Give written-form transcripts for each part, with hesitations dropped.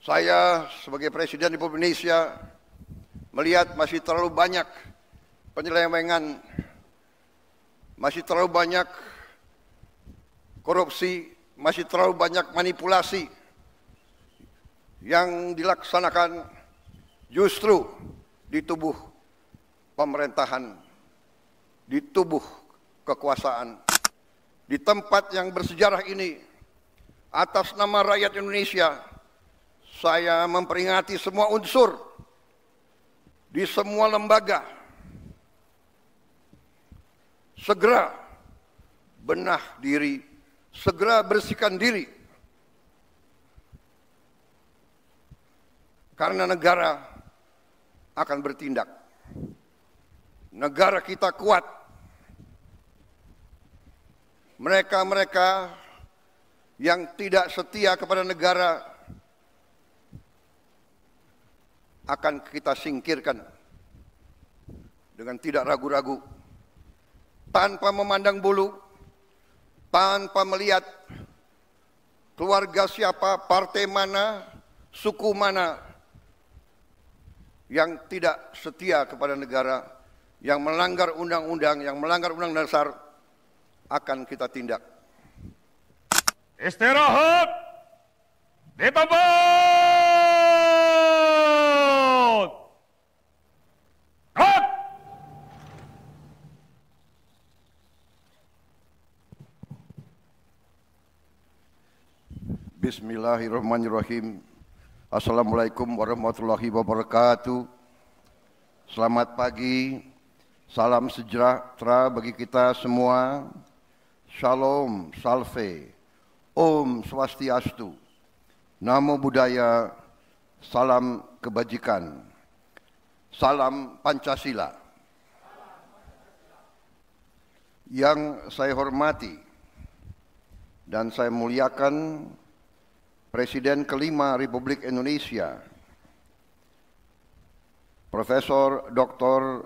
Saya sebagai Presiden Republik Indonesia melihat masih terlalu banyak penyelewengan, masih terlalu banyak korupsi, masih terlalu banyak manipulasi yang dilaksanakan justru di tubuh pemerintahan, di tubuh kekuasaan, di tempat yang bersejarah ini. Atas nama rakyat Indonesia, saya memperingati semua unsur di semua lembaga segera benah diri, segera bersihkan diri, karena negara akan bertindak. Negara kita kuat. Mereka-mereka yang tidak setia kepada negara akan kita singkirkan dengan tidak ragu-ragu, tanpa memandang bulu, tanpa melihat keluarga siapa, partai mana, suku mana yang tidak setia kepada negara, yang melanggar undang-undang, yang melanggar undang-undang dasar, akan kita tindak. Istirahat di tempat. Hak. Bismillahirrahmanirrahim. Assalamualaikum warahmatullahi wabarakatuh. Selamat pagi, salam sejahtera bagi kita semua. Shalom, salve, Om Swastiastu, Namo Buddhaya, salam kebajikan, salam Pancasila. Yang saya hormati dan saya muliakan Presiden kelima Republik Indonesia, Profesor Dr.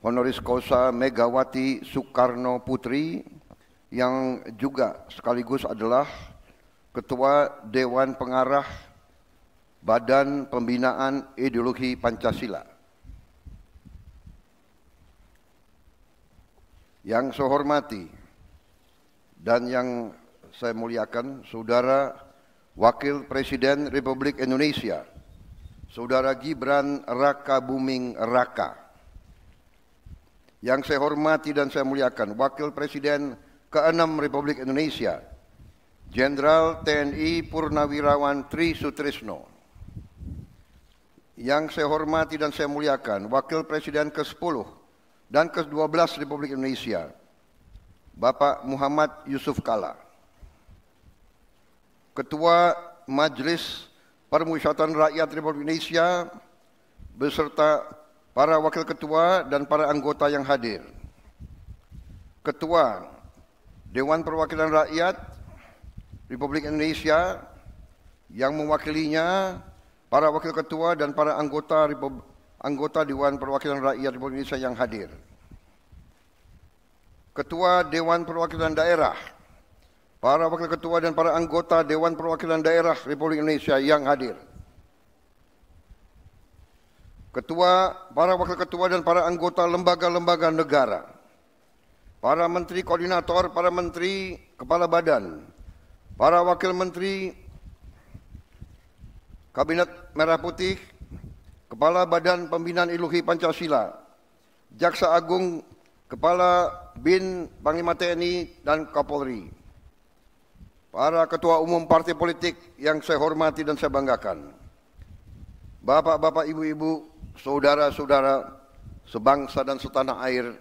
Honoris Causa Megawati Soekarno Putri, yang juga sekaligus adalah Ketua Dewan Pengarah Badan Pembinaan Ideologi Pancasila. Yang saya hormati dan yang saya muliakan Saudara Wakil Presiden Republik Indonesia, Saudara Gibran Rakabuming Raka. Yang saya hormati dan saya muliakan Wakil Presiden ke-6 Republik Indonesia, Jenderal TNI Purnawirawan Tri Sutrisno. Yang saya hormati dan saya muliakan Wakil Presiden ke-10 dan ke-12 Republik Indonesia, Bapak Muhammad Yusuf Kalla. Ketua Majelis Permusyawaratan Rakyat Republik Indonesia beserta para wakil ketua dan para anggota yang hadir. Ketua Dewan Perwakilan Rakyat Republik Indonesia yang mewakilinya para wakil ketua dan para anggota Dewan Perwakilan Rakyat Republik Indonesia yang hadir. Ketua Dewan Perwakilan Daerah, para wakil ketua dan para anggota Dewan Perwakilan Daerah Republik Indonesia yang hadir. Para wakil ketua dan para anggota lembaga-lembaga negara, para menteri koordinator, para menteri kepala badan, para wakil menteri Kabinet Merah Putih, Kepala Badan Pembinaan Ideologi Pancasila, Jaksa Agung, Kepala BIN Panglima TNI dan Kapolri, para ketua umum partai politik yang saya hormati dan saya banggakan, bapak-bapak, ibu-ibu, saudara-saudara sebangsa dan setanah air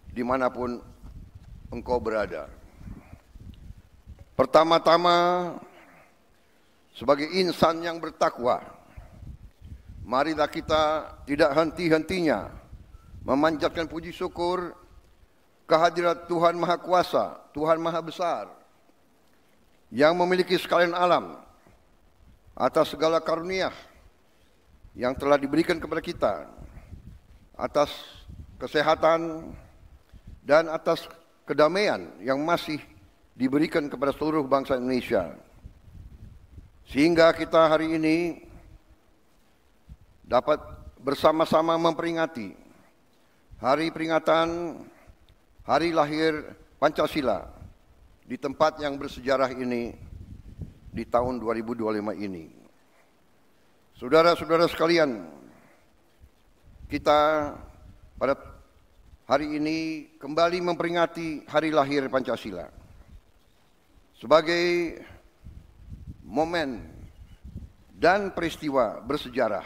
dimanapun engkau berada. Pertama-tama, sebagai insan yang bertakwa, marilah kita tidak henti-hentinya memanjatkan puji syukur kehadirat Tuhan Maha Kuasa, Tuhan Maha Besar, yang memiliki sekalian alam, atas segala karunia yang telah diberikan kepada kita, atas kesehatan dan atas kedamaian yang masih diberikan kepada seluruh bangsa Indonesia. Sehingga kita hari ini dapat bersama-sama memperingati peringatan hari lahir Pancasila di tempat yang bersejarah ini di tahun 2025 ini. Saudara-saudara sekalian, kita pada hari ini kembali memperingati hari lahir Pancasila sebagai momen dan peristiwa bersejarah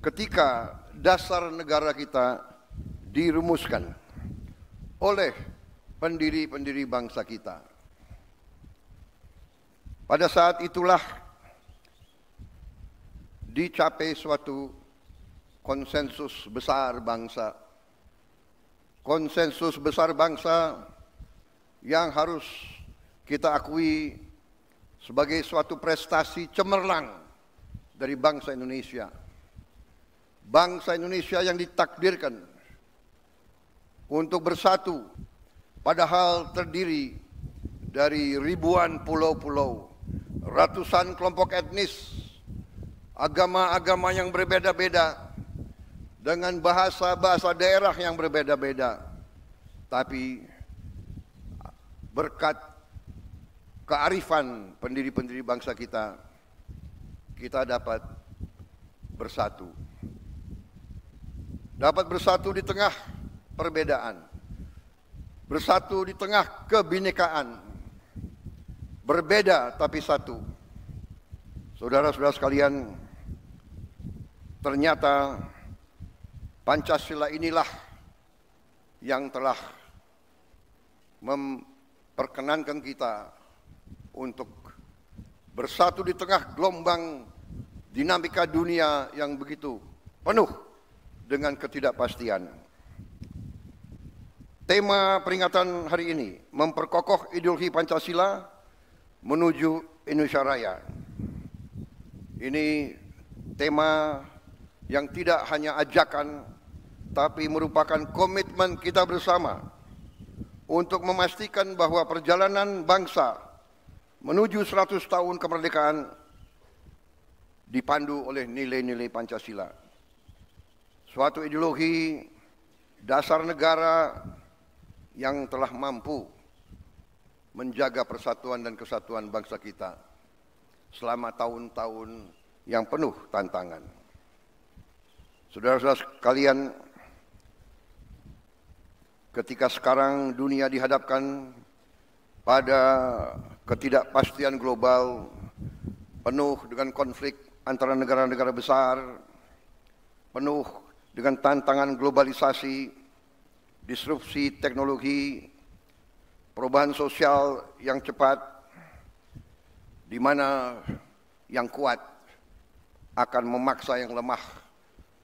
ketika dasar negara kita dirumuskan oleh pendiri-pendiri bangsa kita. Pada saat itulah dicapai suatu konsensus besar bangsa. Konsensus besar bangsa yang harus kita akui sebagai suatu prestasi cemerlang dari bangsa Indonesia. Bangsa Indonesia yang ditakdirkan untuk bersatu, padahal terdiri dari ribuan pulau-pulau, ratusan kelompok etnis, agama-agama yang berbeda-beda, dengan bahasa-bahasa daerah yang berbeda-beda. Tapi berkat kearifan pendiri-pendiri bangsa kita, kita dapat bersatu. Dapat bersatu di tengah perbedaan, bersatu di tengah kebinekaan, berbeda tapi satu. Saudara-saudara sekalian, ternyata Pancasila inilah yang telah memperkenankan kita untuk bersatu di tengah gelombang dinamika dunia yang begitu penuh dengan ketidakpastian. Tema peringatan hari ini memperkokoh ideologi Pancasila menuju Indonesia Raya. Ini tema yang tidak hanya ajakan, tapi merupakan komitmen kita bersama untuk memastikan bahwa perjalanan bangsa menuju 100 tahun kemerdekaan dipandu oleh nilai-nilai Pancasila. Suatu ideologi dasar negara yang telah mampu menjaga persatuan dan kesatuan bangsa kita selama tahun-tahun yang penuh tantangan. Saudara-saudara sekalian, ketika sekarang dunia dihadapkan pada ketidakpastian global, penuh dengan konflik antara negara-negara besar, penuh dengan tantangan globalisasi, disrupsi teknologi, perubahan sosial yang cepat, di mana yang kuat akan memaksa yang lemah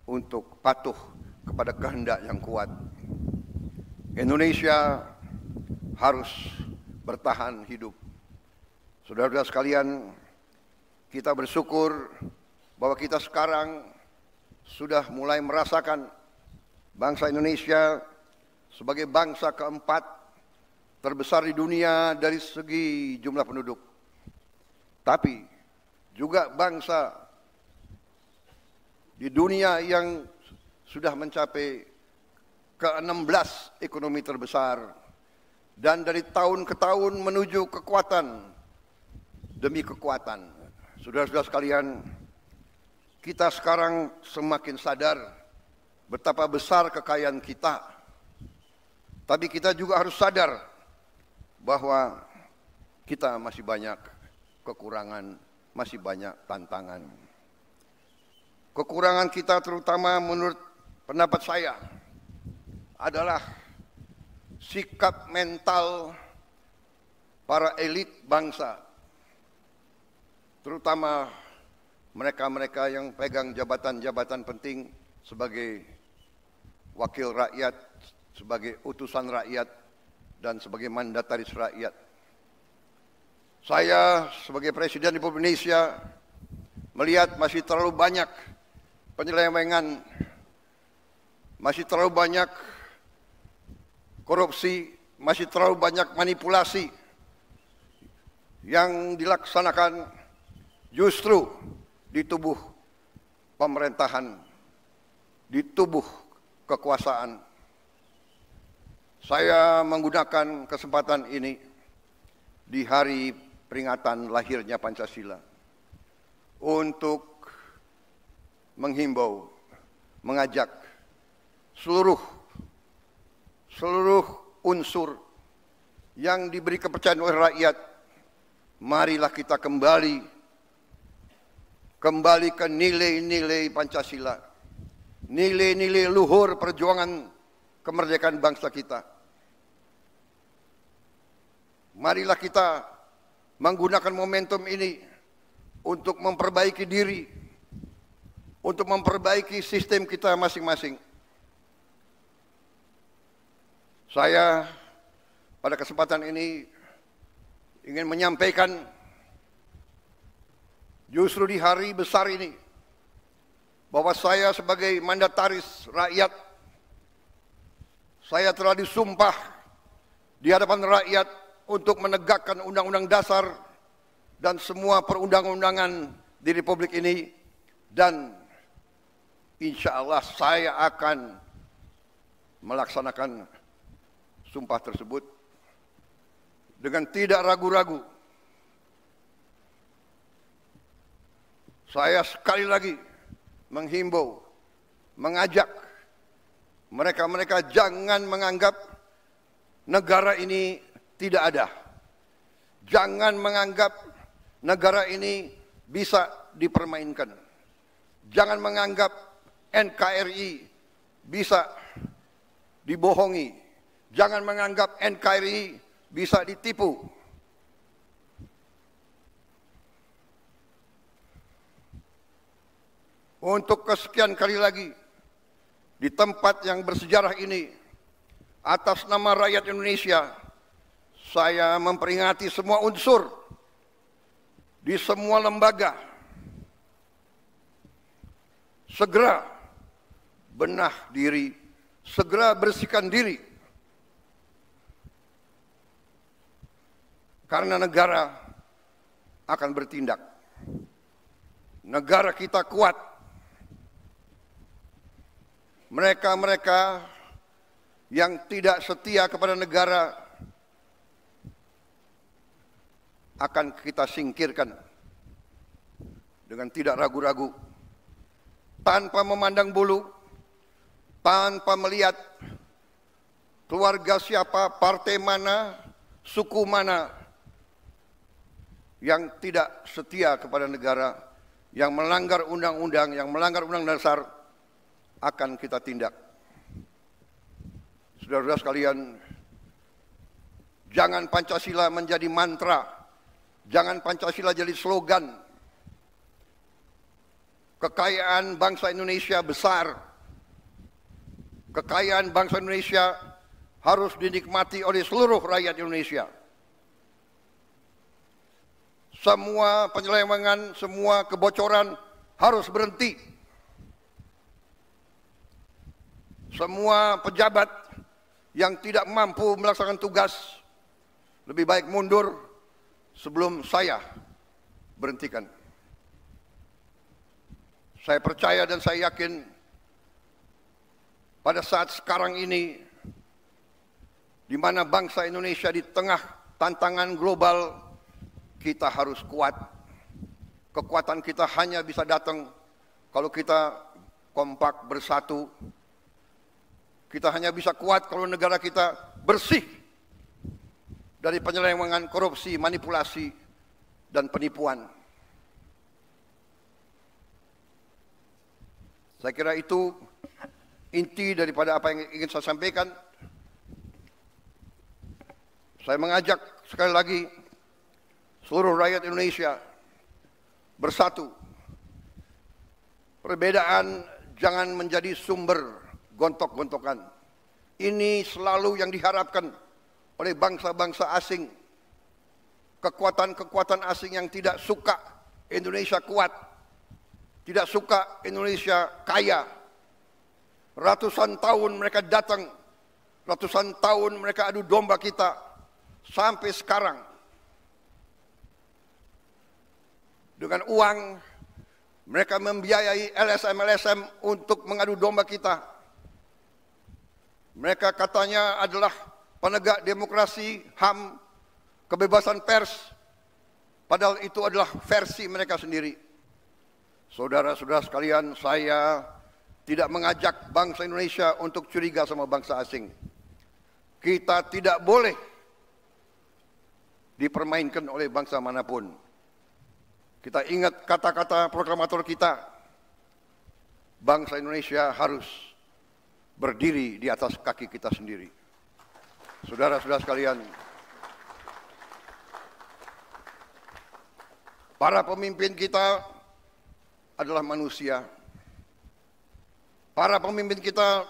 untuk patuh kepada kehendak yang kuat. Indonesia harus bertahan hidup. Saudara-saudara sekalian, kita bersyukur bahwa kita sekarang sudah mulai merasakan bangsa Indonesia sebagai bangsa keempat terbesar di dunia dari segi jumlah penduduk. Tapi juga bangsa di dunia yang sudah mencapai ke-16 ekonomi terbesar, dan dari tahun ke tahun menuju kekuatan demi kekuatan. Saudara-saudara sekalian, kita sekarang semakin sadar betapa besar kekayaan kita. Tapi kita juga harus sadar bahwa kita masih banyak kekurangan, masih banyak tantangan. Kekurangan kita terutama menurut pendapat saya adalah sikap mental para elit bangsa, terutama mereka-mereka yang pegang jabatan-jabatan penting sebagai wakil rakyat, sebagai utusan rakyat, dan sebagai mandataris rakyat. Saya sebagai Presiden Republik Indonesia melihat masih terlalu banyak penyelewengan, masih terlalu banyak korupsi, masih terlalu banyak manipulasi yang dilaksanakan justru di tubuh pemerintahan, di tubuh kekuasaan. Saya menggunakan kesempatan ini di hari peringatan lahirnya Pancasila untuk menghimbau, mengajak seluruh unsur yang diberi kepercayaan oleh rakyat, marilah kita kembali ke nilai-nilai Pancasila, nilai-nilai luhur perjuangan kemerdekaan bangsa kita. Marilah kita menggunakan momentum ini untuk memperbaiki diri, untuk memperbaiki sistem kita masing-masing. Saya pada kesempatan ini ingin menyampaikan justru di hari besar ini bahwa saya sebagai mandataris rakyat, saya telah disumpah di hadapan rakyat untuk menegakkan Undang-Undang Dasar dan semua perundang-undangan di Republik ini, dan insya Allah saya akan melaksanakan sumpah tersebut dengan tidak ragu-ragu. Saya sekali lagi menghimbau, mengajak mereka-mereka jangan menganggap negara ini tidak ada. Jangan menganggap negara ini bisa dipermainkan. Jangan menganggap NKRI bisa dibohongi. Jangan menganggap NKRI bisa ditipu. Untuk kesekian kali lagi, di tempat yang bersejarah ini, atas nama rakyat Indonesia, saya memperingati semua unsur di semua lembaga, segera benah diri, segera bersihkan diri, karena negara akan bertindak. Negara kita kuat. Mereka-mereka yang tidak setia kepada negara akan kita singkirkan dengan tidak ragu-ragu, tanpa memandang bulu, tanpa melihat keluarga siapa, partai mana, suku mana yang tidak setia kepada negara, yang melanggar undang-undang, yang melanggar undang-undang dasar, akan kita tindak. Saudara-saudara sekalian, jangan Pancasila menjadi mantra, jangan Pancasila jadi slogan. Kekayaan bangsa Indonesia besar. Kekayaan bangsa Indonesia harus dinikmati oleh seluruh rakyat Indonesia. Semua penyelewengan, semua kebocoran harus berhenti. Semua pejabat yang tidak mampu melaksanakan tugas lebih baik mundur sebelum saya berhentikan. Saya percaya dan saya yakin pada saat sekarang ini, di mana bangsa Indonesia di tengah tantangan global, kita harus kuat. Kekuatan kita hanya bisa datang kalau kita kompak bersatu. Kita hanya bisa kuat kalau negara kita bersih dari penyelewengan, korupsi, manipulasi, dan penipuan. Saya kira itu inti daripada apa yang ingin saya sampaikan. Saya mengajak sekali lagi seluruh rakyat Indonesia bersatu. Perbedaan jangan menjadi sumber gontok-gontokan. Ini selalu yang diharapkan oleh bangsa-bangsa asing. Kekuatan-kekuatan asing yang tidak suka Indonesia kuat, tidak suka Indonesia kaya. Ratusan tahun mereka datang, ratusan tahun mereka adu domba kita, sampai sekarang dengan uang, mereka membiayai LSM-LSM untuk mengadu domba kita. Mereka katanya adalah penegak demokrasi, HAM, kebebasan pers, padahal itu adalah versi mereka sendiri. Saudara-saudara sekalian, saya tidak mengajak bangsa Indonesia untuk curiga sama bangsa asing. Kita tidak boleh dipermainkan oleh bangsa manapun. Kita ingat kata-kata proklamator kita, bangsa Indonesia harus berdiri di atas kaki kita sendiri. Saudara-saudara sekalian, para pemimpin kita adalah manusia. Para pemimpin kita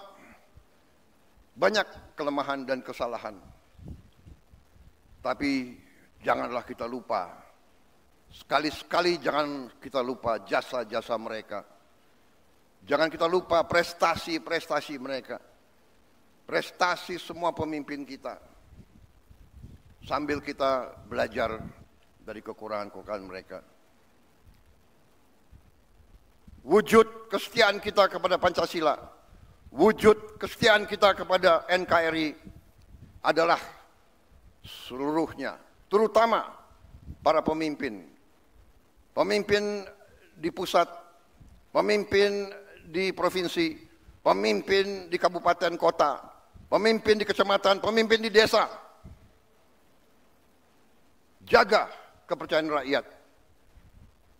banyak kelemahan dan kesalahan. Tapi janganlah kita lupa, sekali-sekali jangan kita lupa jasa-jasa mereka. Jangan kita lupa prestasi-prestasi mereka. Prestasi semua pemimpin kita. Sambil kita belajar dari kekurangan-kekurangan mereka. Wujud kesetiaan kita kepada Pancasila, wujud kesetiaan kita kepada NKRI adalah seluruhnya, terutama para pemimpin. Pemimpin di pusat, pemimpin di provinsi, pemimpin di kabupaten kota, pemimpin di kecamatan, pemimpin di desa. Jaga kepercayaan rakyat.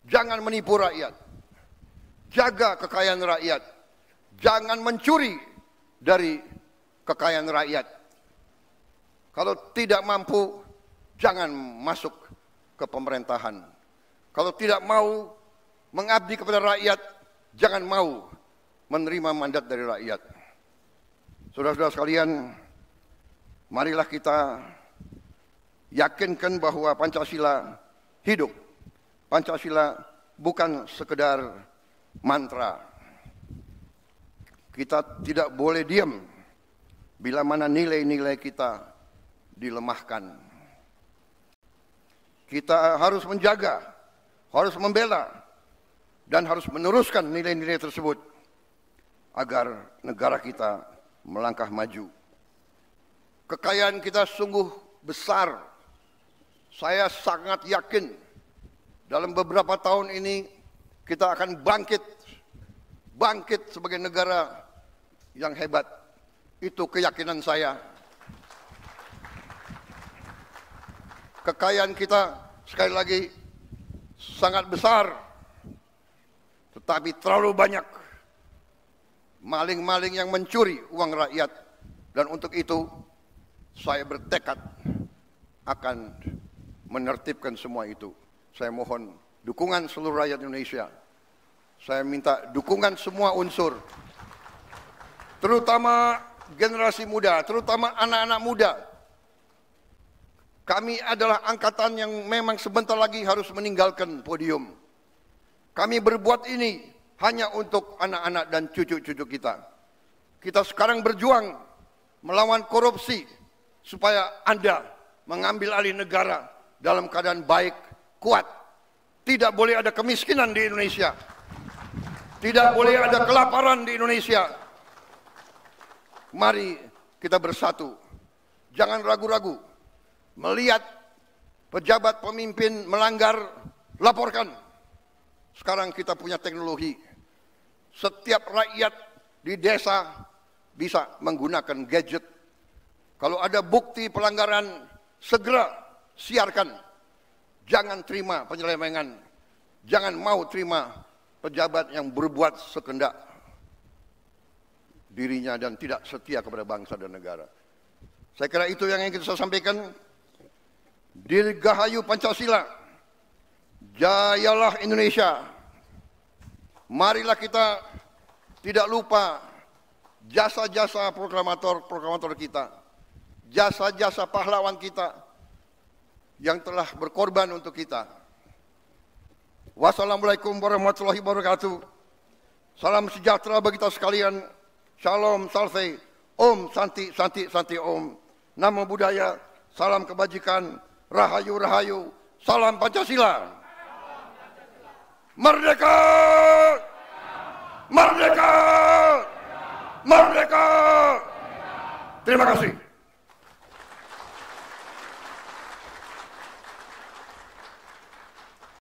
Jangan menipu rakyat. Jaga kekayaan rakyat. Jangan mencuri dari kekayaan rakyat. Kalau tidak mampu, jangan masuk ke pemerintahan. Kalau tidak mau mengabdi kepada rakyat, jangan mau menerima mandat dari rakyat. Saudara-saudara sekalian, marilah kita yakinkan bahwa Pancasila hidup. Pancasila bukan sekedar mantra. Kita tidak boleh diam bila mana nilai-nilai kita dilemahkan. Kita harus menjaga, harus membela, dan harus meneruskan nilai-nilai tersebut agar negara kita melangkah maju. Kekayaan kita sungguh besar. Saya sangat yakin dalam beberapa tahun ini kita akan bangkit sebagai negara yang hebat. Itu keyakinan saya. Kekayaan kita sekali lagi sangat besar, tetapi terlalu banyak maling-maling yang mencuri uang rakyat. Dan untuk itu saya bertekad akan menertibkan semua itu. Saya mohon dukungan seluruh rakyat Indonesia. Saya minta dukungan semua unsur, terutama generasi muda, terutama anak-anak muda. Kami adalah angkatan yang memang sebentar lagi harus meninggalkan podium. Kami berbuat ini hanya untuk anak-anak dan cucu-cucu kita. Kita sekarang berjuang melawan korupsi supaya Anda mengambil alih negara dalam keadaan baik, kuat. Tidak boleh ada kemiskinan di Indonesia. Tidak boleh ada kelaparan di Indonesia. Mari kita bersatu. Jangan ragu-ragu. Melihat pejabat pemimpin melanggar, laporkan. Sekarang kita punya teknologi. Setiap rakyat di desa bisa menggunakan gadget. Kalau ada bukti pelanggaran, segera siarkan. Jangan terima penyelewengan. Jangan mau terima pejabat yang berbuat sekehendak dirinya dan tidak setia kepada bangsa dan negara. Saya kira itu yang ingin saya sampaikan. Dirgahayu Pancasila. Jayalah Indonesia. Marilah kita tidak lupa jasa-jasa proklamator kita. Jasa-jasa pahlawan kita yang telah berkorban untuk kita. Wassalamualaikum warahmatullahi wabarakatuh. Salam sejahtera bagi kita sekalian. Shalom, salve, om, santi, santi, santi, om. Namo Buddhaya, salam kebajikan, rahayu, rahayu, salam Pancasila. Merdeka! Merdeka! Merdeka! Terima kasih.